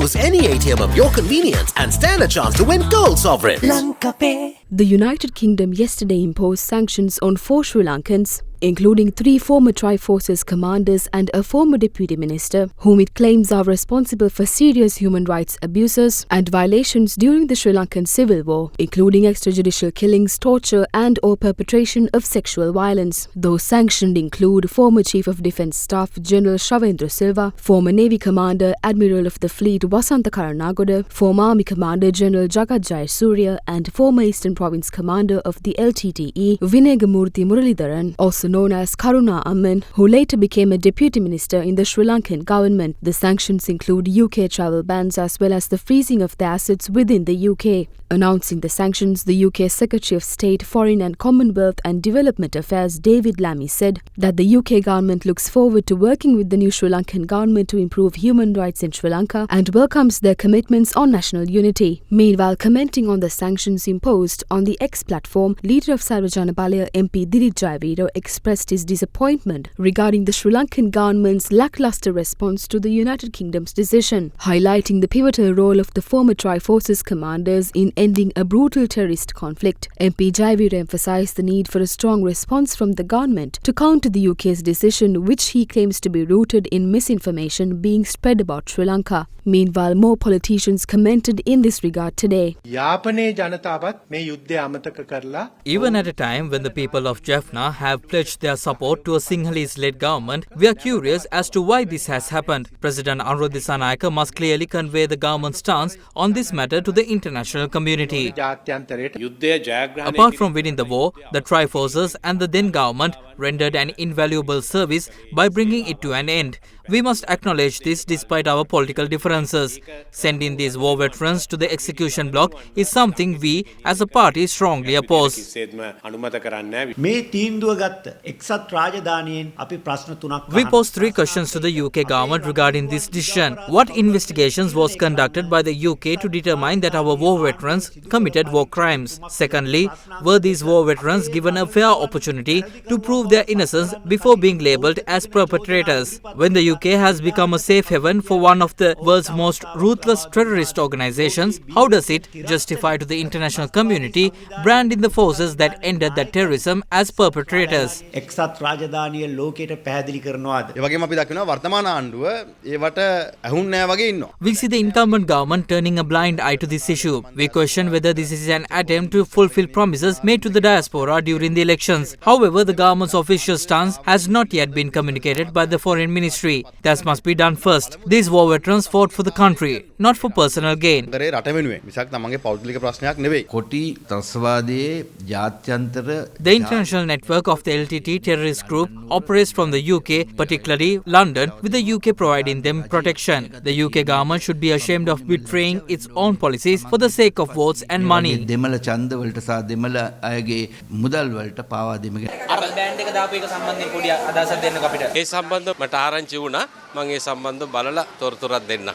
Choose any ATM of your convenience and stand a chance to win gold sovereigns. Lanka Pay. The United Kingdom yesterday imposed sanctions on 4 Sri Lankans, including 3 former Tri-Forces commanders and a former deputy minister, whom it claims are responsible for serious human rights abuses and violations during the Sri Lankan civil war, including extrajudicial killings, torture and/or perpetration of sexual violence. Those sanctioned include former Chief of Defence Staff General Shavendra Silva, former Navy Commander Admiral of the Fleet Wasantha Karannagoda, former Army Commander General Jagath Jayasuriya, and former Eastern Province Commander of the LTTE Vinegamurthy Muralidharan, also known as Karuna Amman, who later became a deputy minister in the Sri Lankan government. The sanctions include UK travel bans as well as the freezing of the assets within the UK. Announcing the sanctions, the UK Secretary of State, Foreign and Commonwealth and Development Affairs David Lammy said that the UK government looks forward to working with the new Sri Lankan government to improve human rights in Sri Lanka and welcomes their commitments on national unity. Meanwhile, commenting on the sanctions imposed on the X platform, leader of Sarvajana Balaya MP Dirit Jayawira expressed his disappointment regarding the Sri Lankan government's lackluster response to the United Kingdom's decision, highlighting the pivotal role of the former Tri-Forces commanders in ending a brutal terrorist conflict. MP Jayawira emphasised the need for a strong response from the government to counter the UK's decision, which he claims to be rooted in misinformation being spread about Sri Lanka. Meanwhile, more politicians commented in this regard today. Even at a time when the people of Jaffna have pledged their support to a Sinhalese-led government, we are curious as to why this has happened. President Anura Dissanayake must clearly convey the government's stance on this matter to the international community. Apart from winning the war, the Tri-Forces and the then government rendered an invaluable service by bringing it to an end. We must acknowledge this despite our political differences. Sending these war veterans to the execution block is something we as a party strongly oppose. We posed 3 questions to the UK government regarding this decision. What investigations was conducted by the UK to determine that our war veterans committed war crimes? Secondly, were these war veterans given a fair opportunity to prove their innocence before being labelled as perpetrators? When the UK has become a safe haven for one of the world's most ruthless terrorist organizations, how does it justify to the international community branding the forces that ended that terrorism as perpetrators? We see the incumbent government turning a blind eye to this issue. We question whether this is an attempt to fulfill promises made to the diaspora during the elections. However, the government's official stance has not yet been communicated by the Foreign Ministry. That must be done first. These war veterans fought for the country, not for personal gain. The international network of the LTT terrorist group operates from the UK, particularly London, with the UK providing them protection. The UK government should be ashamed of betraying its own policies for the sake of votes and money. ඒ සම්බන්ධව මට ආරංචි වුණා මම ඒ සම්බන්ධව බලලා තොරතුරක් දෙන්නම්